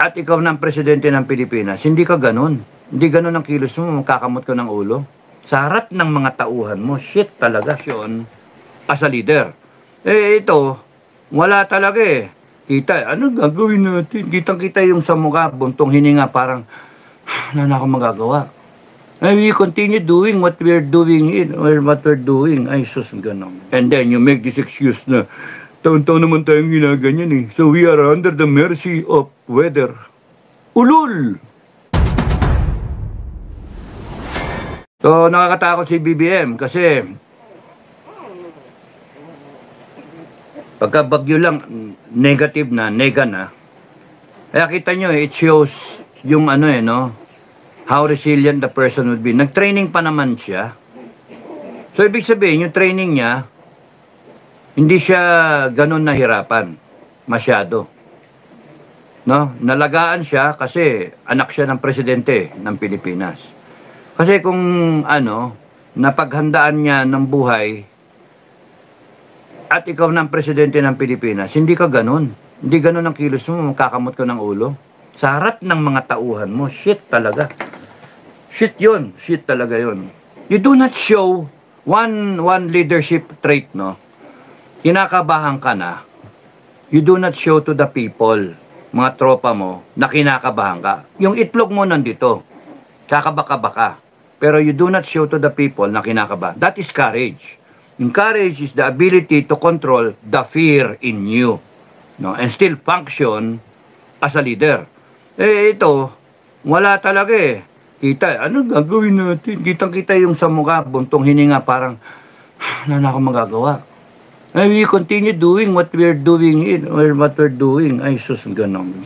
at ikaw ng presidente ng Pilipinas, hindi ka ganun. Hindi ganun ang kilos mo, makakamot ka ng ulo. Sa harap ng mga tauhan mo, shit talaga. As a leader. Ito, wala talaga eh. Kita, ano gagawin natin? Kitang-kita yung sa mukha, buntong hininga, parang, ano na ako magagawa? And we continue doing what we're doing, or what we're doing. Ay, sus, ganun. And then you make this excuse na, taon-taon naman tayong ginaganyan eh. So we are under the mercy of weather. Ulul! So, nakakatakot si BBM kasi pagka bagyo lang, negative na, nega na. Kaya kita nyo, it shows yung ano no, how resilient the person would be. Nag-training pa naman siya. So, ibig sabihin, yung training niya, hindi siya ganun nahirapan. Masyado. No? Nalagaan siya kasi anak siya ng presidente ng Pilipinas. Kasi kung napaghandaan niya ng buhay at ikaw ng presidente ng Pilipinas, hindi ka ganun. Hindi ganun ang kilos mo, makakamot ka ng ulo. Sa harap ng mga tauhan mo, shit talaga. Shit yun. Shit talaga yun. You do not show one leadership trait, no? Kinakabahan ka na. You do not show to the people, mga tropa mo, na kinakabahan ka. Yung itlog mo nandito. Kakabaka-baka. Pero you do not show to the people na kinakabahan. That is courage. Yung courage is the ability to control the fear in you. No? And still function as a leader. Ito, wala talaga eh. Kita, ano gagawin natin? Kitang-kita yung sa mukha, buntong hininga, parang, ano na ako magagawa? And we continue doing what we're doing, or what we're doing. Ay, sus, ganun.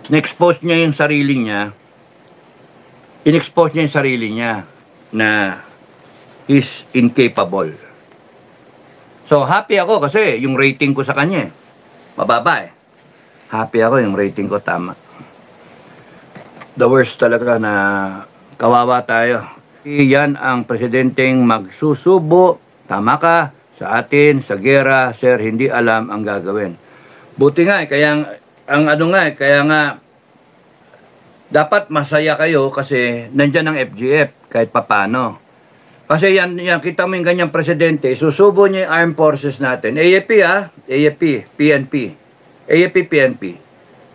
Na-expose niya yung sarili niya. In-expose niya yung sarili niya na is incapable. So, happy ako kasi yung rating ko sa kanya, mababa eh. Happy ako yung rating ko, tama. The worst talaga na kawawa tayo. Yan ang presidenteng magsusubo, tama ka, sa atin, sa gera, sir, hindi alam ang gagawin. Buti nga, kaya nga, dapat masaya kayo kasi nandyan ang FGF kahit papano. Kasi yan kita mo yung ganyang presidente, susubo niya yung armed forces natin. AFP AFP, PNP. AFP, PNP.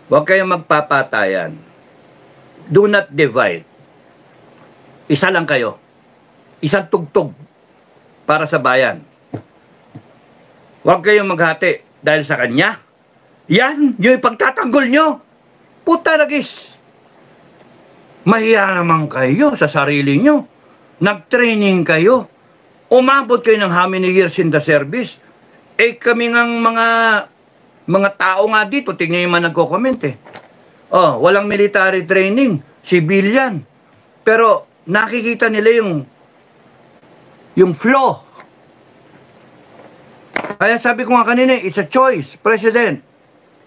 Huwag kayong magpapatayan. Do not divide. Isa lang kayo. Isang tugtog para sa bayan. Huwag kayong maghati dahil sa kanya. Yan, yung ipagtatanggol nyo. Puta nagis. Mahiya naman kayo sa sarili nyo. Nag-training kayo. Umabot kayo ng how many years in the service. Kami ngang mga tao nga dito, tingnan yung mga nagko-comment eh. Oh, walang military training, civilian. Pero nakikita nila yung flow. Kaya sabi ko nga kanina, it's a choice. President,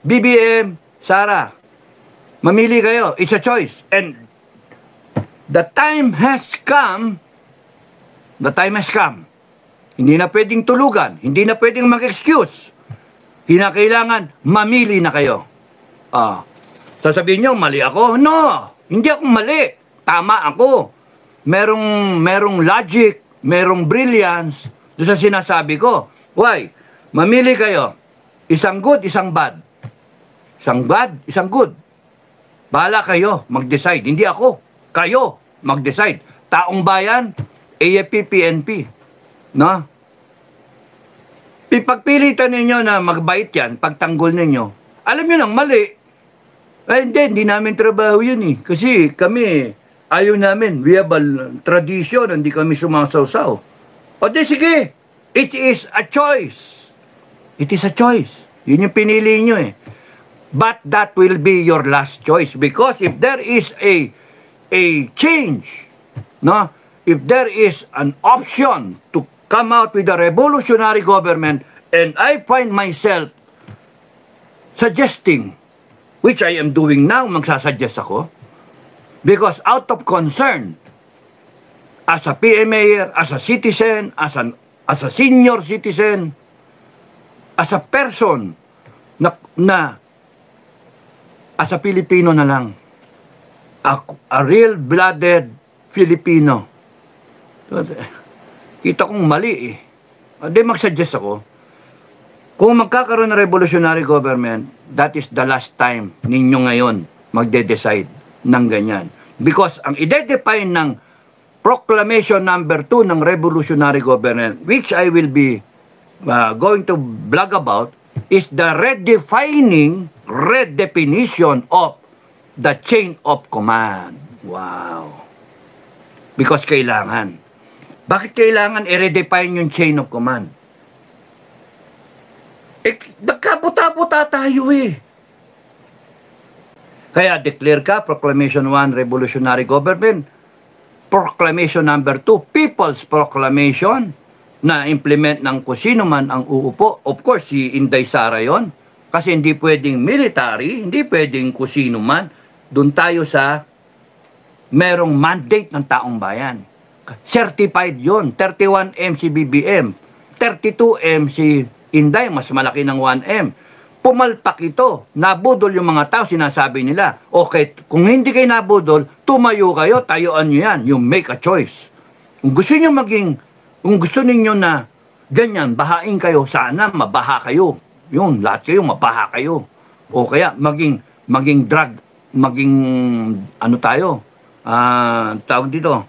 BBM, Sara, mamili kayo. It's a choice. And the time has come. The time has come. Hindi na pwedeng tulugan. Hindi na pwedeng mag-excuse. Kinakailangan, mamili na kayo. Sasabihin nyo, mali ako? No! Hindi ako mali. Tama ako. Merong logic, merong brilliance doon sa sinasabi ko. Why? Mamili kayo. Isang good, isang bad. Isang bad, isang good. Bahala kayo mag-decide. Hindi ako. Kayo mag-decide. Taong bayan, AFP, PNP. No? Pagpilitan ninyo na magbait yan, pagtanggol ninyo, alam nyo nang mali. Hindi namin trabaho yun eh. Kasi kami, ayaw namin, we have a tradition, hindi kami sumasaw-saw. O di sige, it is a choice. It is a choice. Yun yung pinili nyo eh. But that will be your last choice because if there is a change, no? If there is an option to come out with a revolutionary government, and I find myself suggesting, which I am doing now, magsasuggest ako, because out of concern, as a PMA, as a citizen, as a senior citizen, as a person na as a Pilipino na lang. A real-blooded Filipino. Kita kong mali eh. Di mag-suggest ako. Kung magkakaroon ng revolutionary government, that is the last time ninyo ngayon magde-decide ng ganyan. Because ang i-define ng Proclamation number 2 ng revolutionary government, which I will be going to blog about, is the redefinition of the chain of command. Wow. Because kailangan. Bakit kailangan i-redefine yung chain of command? Nagkabuta-buta tayo eh. Kaya declare ka, Proclamation 1, Revolutionary Government. Proclamation number 2, People's Proclamation, na implement ng kung sino man ang uupo. Of course, si Inday Sara yon. Kasi hindi pwedeng military, hindi pwedeng kung sino man. Doon tayo sa merong mandate ng taong bayan. Certified yon, 31M si BBM, 32M si Inday, mas malaki ng 1M. Pumalpak ito, nabudol yung mga tao, sinasabi nila, okay, kung hindi kayo nabudol, tumayo kayo, tayuan nyo yan, you make a choice. Kung gusto nyo kung gusto ninyo na ganyan, bahain kayo, sana mabaha kayo. Yun, lahat kayo, mabaha kayo. O kaya, maging drug, ano tayo, tawag dito,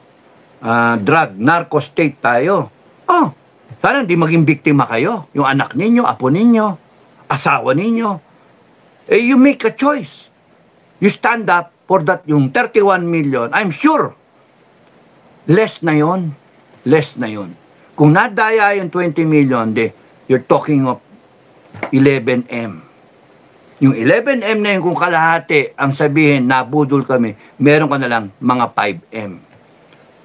drug, narco state tayo. Oh, sana hindi maging biktima kayo, yung anak ninyo, apo ninyo, asawa ninyo, you make a choice. You stand up for that, yung 31 million, I'm sure, less na yon. Kung nadaya yung 20 million, you're talking of 11M. Yung 11M na yun, kung kalahati, ang sabihin, nabudol kami, meron ka na lang mga 5M.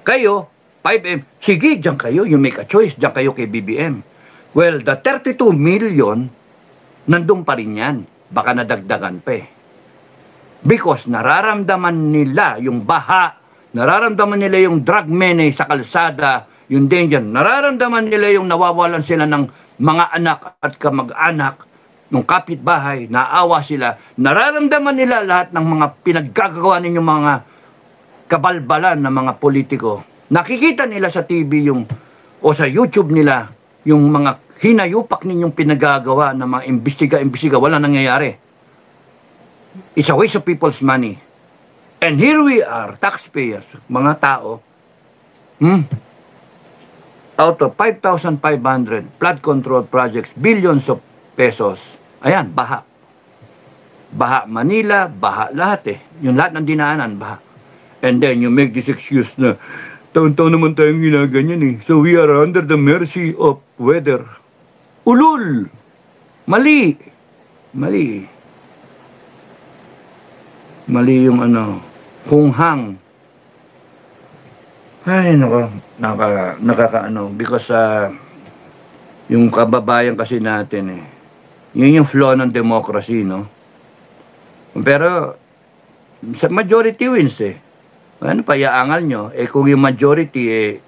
Kayo, 5M, sige, dyan kayo, you make a choice, dyan kayo kay BBM. Well, the 32 million, nandun pa rin yan. Baka nadagdagan pa eh. Because nararamdaman nila yung baha, nararamdaman nila yung drug menace sa kalsada, yung danger, nararamdaman nila yung nawawalan sila ng mga anak at kamag-anak, ng kapitbahay, naawa sila, nararamdaman nila lahat ng mga pinaggagawa ninyong mga kabalbalan ng mga politiko. Nakikita nila sa TV o sa YouTube nila yung mga hinayupak ninyong pinagagawa ng mga imbestiga, wala nangyayari. It's a waste of people's money. And here we are, taxpayers, mga tao, out of 5,500 flood control projects, billions of pesos, ayan, baha. Baha Manila, baha lahat eh. Yung lahat ng dinaanan, baha. And then you make this excuse na, taon-taon naman tayong ginaganyan eh. So we are under the mercy of weather. Ulul! Mali! Mali yung hunghang. Ay, nakakaano. Because yung kababayan kasi natin eh. Yun yung flaw ng democracy, no? Pero, sa majority wins eh. Ano pa, iaangal nyo? Eh kung yung majority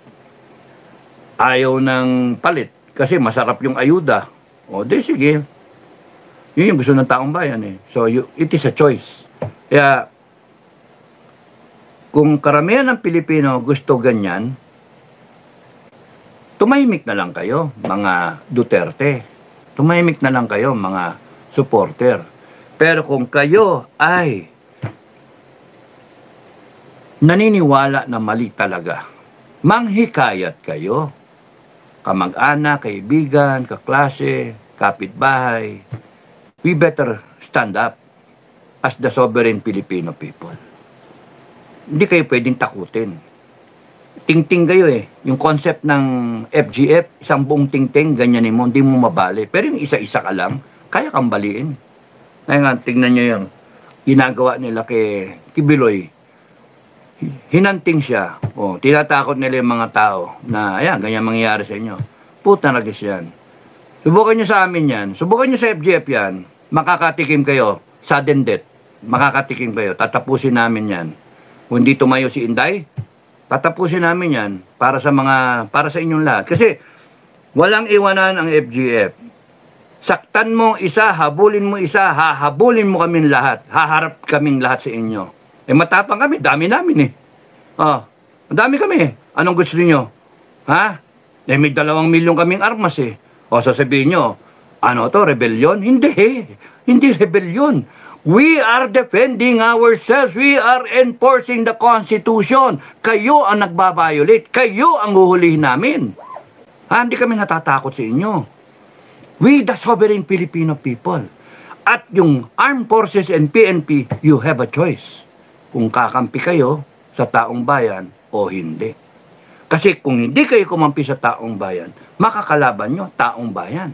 ayaw ng palit, kasi masarap yung ayuda. O, di sige. Yun yung gusto ng taong bayan eh. So, it is a choice. Kaya, kung karamihan ng Pilipino gusto ganyan, tumahimik na lang kayo, mga Duterte. Tumahimik na lang kayo, mga supporter. Pero kung kayo ay naniniwala na mali talaga, manghikayat kayo, kamag-anak, kaibigan, kaklase, kapitbahay, we better stand up as the sovereign Filipino people. Hindi kayo pwedeng takutin. Ting-ting kayo eh. Yung concept ng FGF, isang buong ting-ting, ganyanin mo, hindi mo mabali. Pero yung isa-isa ka lang, kaya kang baliin. Ngayon, tingnan nyo yung ginagawa nila kay Kibiloy. Hinanting siya. O, tinatakot nila yung mga tao na, ayan, ganyan mangyayari sa inyo. Puta na guys yan. Subukan nyo sa amin yan. Subukan nyo sa FGF yan. Makakatikim kayo. Sudden death. Makakatikim kayo. Tatapusin namin yan. Kung hindi tumayo si Inday, tatapusin namin yan para sa inyong lahat. Kasi walang iwanan ang FGF. Saktan mo isa, habulin mo isa, hahabulin mo kaming lahat. Haharap kaming lahat sa inyo. Eh matapang kami, dami namin eh. Oh, madami kami eh. Anong gusto niyo? Ha? Eh may 2 milyon kaming armas eh. O sasabihin nyo, ano to, rebellion? Hindi eh. Hindi rebellion. We are defending ourselves. We are enforcing the Constitution. Kayo ang nagbabiolate. Kayo ang huhulihin namin. Ha? Hindi kami natatakot sa inyo. We, the sovereign Filipino people. At yung armed forces and PNP, you have a choice. Kung kakampi kayo sa taong bayan o hindi. Kasi kung hindi kayo kumampi sa taong bayan, makakalaban nyo taong bayan.